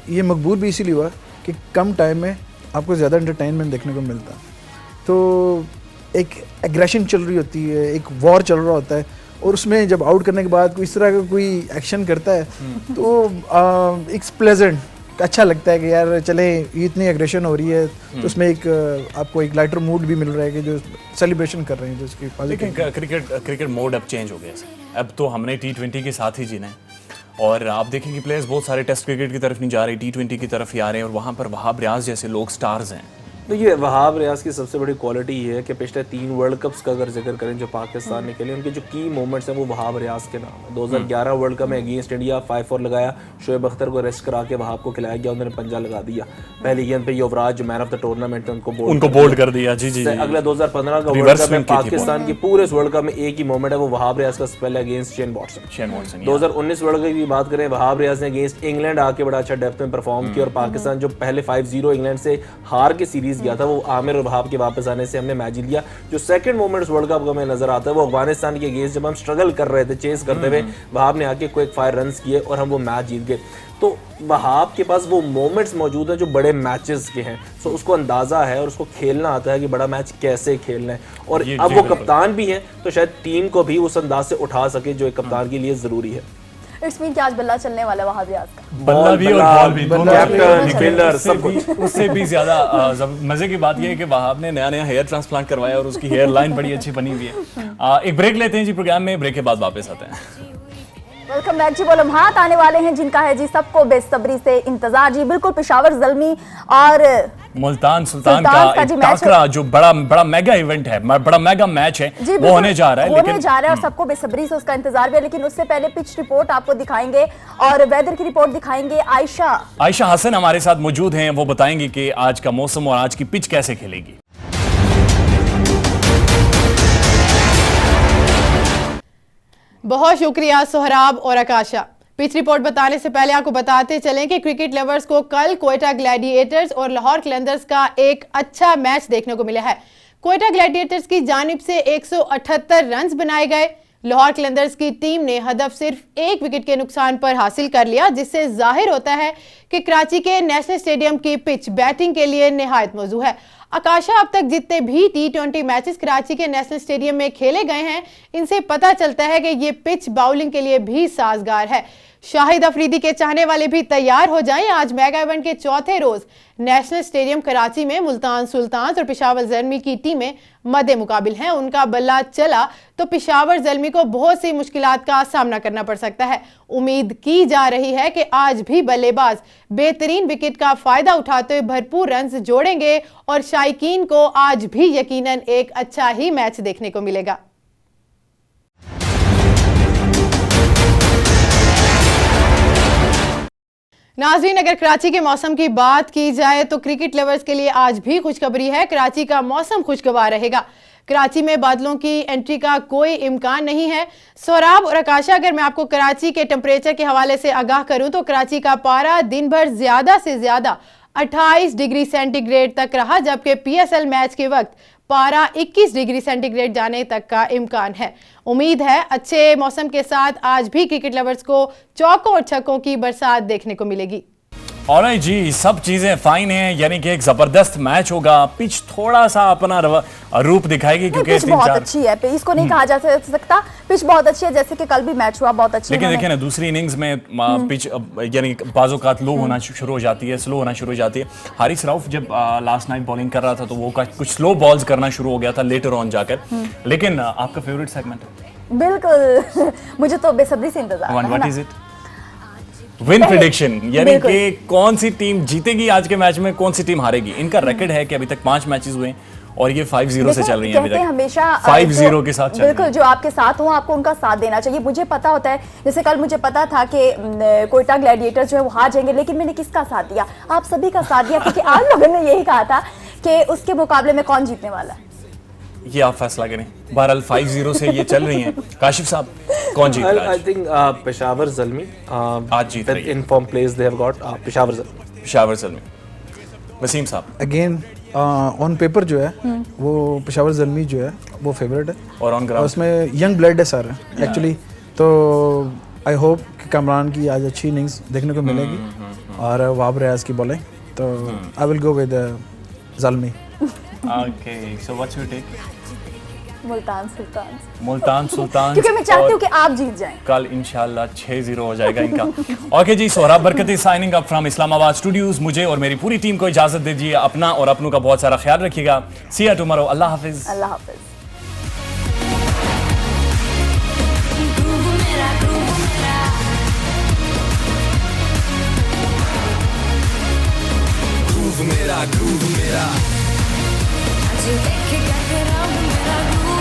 ये मकबूल भी इसीलिए हुआ कि कम टाइम में आपको ज़्यादा एंटरटेनमेंट देखने को मिलता है। तो एक एग्रेशन चल रही होती है, एक वॉर चल रहा होता है, और उसमें जब आउट करने के बाद कोई इस तरह का कोई एक्शन करता है तो इट्स प्लेजेंट, अच्छा लगता है कि यार चले ये इतनी एग्रेशन हो रही है, तो उसमें एक आपको एक लाइटर मूड भी मिल रहा है कि जो सेलिब्रेशन कर रहे हैं, जो उसकी। लेकिन क्रिकेट मोड अब चेंज हो गया। अब तो हमने T20 के साथ ही जीना है, और आप देखें कि प्लेयर्स बहुत सारे टेस्ट क्रिकेट की तरफ नहीं जा रहे, T20 की तरफ ही आ रहे हैं, और वहाँ पर वहाब रियाज जैसे लोग स्टार्स हैं। देखिए, वहाब रियाज की सबसे बड़ी क्वालिटी ये है कि पिछले 3 वर्ल्ड कप्स का अगर जिक्र करें जो पाकिस्तान ने खेले, उनके जो की मोमेंट्स हैं वो वहाब रियाज के नाम है। 2011 वर्ल्ड कप में अगेंस्ट इंडिया 5-4 लगाया, शोएब अख्तर को रेस्ट करा के वहाब को खिलाया गया, उन्होंने पंजा लगा दिया। पहली गेंद पे युवराज जो मैन ऑफ द टूर्नामेंट है उनको बोल्ड कर दिया। जी। अगले 2015 का वर्ल्ड कप में पाकिस्तान की पूरे वर्ल्ड कप में एक ही मोमेंट है, वो वहाब रियाज का स्पेल है against Shane Watson. 2019 world cup की बात करें, वहाब रियाज ने अगेंस्ट इंग्लैंड आके बड़ा अच्छा डेप्थ में परफॉर्म किया, और पाकिस्तान जो पहले 5-0 इंग्लैंड से हार के सीरीज गया था, वो आमिर और वहाब के वापस आने से हमने मैच जीत लिया। जो सेकंड मोमेंट वर्ल्ड कप का हमें नजर आता है वो अफगानिस्तान के अगेंस्ट जब हम स्ट्रगल कर रहे थे चेस करते हुए, वहाब ने आके क्विक फायर रन्स किए और हम वो मैच जीत गए। तो वहाब के पास वो मोमेंट्स मौजूद है जो बड़े मैचेस के हैं, सो उसको अंदाजा है और उसको खेलना आता है कि बड़ा मैच कैसे खेलना है, और अब वो कप्तान भी है तो शायद टीम को भी उस अंदाज से उठा सके जो एक कप्तान के लिए जरूरी है। इट्स मीन कि आज बल्ला चलने वाला वहाब रियाज का, बल्ला भी और बॉल भी, कैप्टन फील्डर सब कुछ। उससे भी ज्यादा मजे की बात यह है कि वहाब ने नया हेयर ट्रांसप्लांट करवाया और उसकी हेयर लाइन बड़ी अच्छी बनी हुई है। एक ब्रेक लेते हैं जी प्रोग्राम में, ब्रेक के बाद वापस आते हैं। वेलकम बैक जी। वो लम्हात आने वाले हैं जिनका है जी सबको बेसब्री से इंतजार जी। बिल्कुल पेशावर ज़ल्मी और मुल्तान सुल्तान का एक टाकरा जो बड़ा मेगा इवेंट है, बड़ा मेगा मैच है, वो होने जा रहा है और सबको बेसब्री से उसका इंतजार भी है। लेकिन उससे पहले पिच रिपोर्ट आपको दिखाएंगे और वेदर की रिपोर्ट दिखाएंगे। आयशा हसन हमारे साथ मौजूद हैं, वो बताएंगे कि आज का मौसम और आज की पिच कैसे खेलेगी। बहुत शुक्रिया सोहराब और आकाशा। पिच रिपोर्ट बताने से पहले आपको बताते चलें कि क्रिकेट लवर्स को कल क्वेटा ग्लैडिएटर्स और लाहौर कलंदर्स का एक अच्छा मैच देखने को मिला है। क्वेटा ग्लैडिएटर्स की जानिब से 178 रन्स बनाए गए। लाहौर कलंदर्स की टीम ने हदफ सिर्फ 1 विकेट के नुकसान पर हासिल कर लिया, जिससे जाहिर होता है कि कराची के नेशनल स्टेडियम की पिच बैटिंग के लिए निहायत मौजू है। आकाशा, अब तक जितने भी T20 मैचेस कराची के नेशनल स्टेडियम में खेले गए हैं, इनसे पता चलता है कि ये पिच बाउलिंग के लिए भी साजगार है। शाहिद अफरीदी के चाहने वाले भी तैयार हो जाएं। आज मेगा इवेंट के चौथे रोज नेशनल स्टेडियम कराची में मुल्तान सुल्तान और पेशावर ज़ल्मी की टीमें मद्दे मुकाबिल हैं। उनका बल्ला चला तो पेशावर ज़ल्मी को बहुत सी मुश्किलात का सामना करना पड़ सकता है। उम्मीद की जा रही है कि आज भी बल्लेबाज बेहतरीन विकेट का फायदा उठाते हुए भरपूर रन्स जोड़ेंगे और शायकीन को आज भी यकीनन एक अच्छा ही मैच देखने को मिलेगा। नाज़रीन, अगर कराची के मौसम की बात की जाए तो क्रिकेट लवर्स के लिए आज भी खुशखबरी है। कराची का मौसम खुशगवार रहेगा। कराची में बादलों की एंट्री का कोई इम्कान नहीं है। सोहराब और आकाशा, अगर मैं आपको कराची के टेम्परेचर के हवाले से आगाह करूं तो कराची का पारा दिन भर ज्यादा से ज्यादा 28 डिग्री सेंटीग्रेड तक रहा, जबकि PSL मैच के वक्त पारा 21 डिग्री सेंटीग्रेड जाने तक का इम्कान है। उम्मीद है अच्छे मौसम के साथ आज भी क्रिकेट लवर्स को चौकों और छक्कों की बरसात देखने को मिलेगी। ऑलराइट जी, सब चीजें फाइन हैं, यानी कि एक जबरदस्त मैच होगा। पिच थोड़ा सा अपना रूप दिखाएगी क्योंकि पिच बहुत अच्छी है, इसको नहीं कहा जा सकता। पिच बहुत अच्छी है, जैसे कि कल भी मैच हुआ बहुत अच्छी। लेकिन देखिए ना, दूसरी इनिंग्स में पिच यानी बाजों का लो होना शुरू हो जाती है, स्लो होना शुरू हो जाती है। हारिस रऊफ जब लास्ट नाइट बॉलिंग कर रहा था तो वो कुछ स्लो बॉल्स करना शुरू हो गया था लेटर ऑन जाकर। लेकिन आपका फेवरेट सेगमेंट? बिल्कुल, मुझे तो बेसब्री से इंतजार है। What is it? Win prediction, यानी कि कौन सी टीम जीतेगी आज के मैच में, कौन सी टीम हारेगी। इनका रिकॉर्ड है कि अभी तक 5 मैचेस हुए और ये 5-0 से चल रही है अभी तक। हमेशा 5-0 के साथ चल रही है। बिल्कुल, जो आपके साथ हो आपको उनका साथ देना चाहिए। मुझे पता होता है, जैसे कल मुझे पता था कि कोयटा ग्लैडिएटर्स जो है वो हार जाएंगे, लेकिन मैंने किसका साथ दिया? आप सभी का साथ दिया, क्योंकि आप लोगों ने यही कहा था कि उसके मुकाबले में कौन जीतने वाला है। ये आप फैसला करें। बहरहाल 5-0 से ये चल रही हैं। काशिफ साहब, कौन जीत रहा है? आई थिंक पेशावर ज़ल्मी आज जीत रही है। In form place they have got Peshawar Zalmi. Wasim साहब, अगेन ऑन पेपर जो है वो पेशावर ज़ल्मी जो है वो फेवरेट है, और ऑन ग्राउंड उसमें यंग ब्लड है सर एक्चुअली। तो आई होप कि कमरान की आज अच्छी इनिंग्स देखने को मिलेगी और वहाब रियाज की बॉलिंग, तो I will go with Zalmi. Okay, so what's your take? Multan Sultan, क्योंकि मैं चाहती हूँ कि आप जीत जाएं। कल इंशाल्लाह 6-0 हो जाएगा इनका। Okay ji, Sohrab Barkati signing up from Islamabad studios. मुझे और मेरी पूरी टीम को इजाजत दीजिए। अपना और अपनों का बहुत सारा ख्याल रखिएगा। See you tomorrow. अल्लाह हाफिज। अल्लाह हाफिज। ग्रूव मेरा, आज देखेगा तेरा मेरा ग्रूव।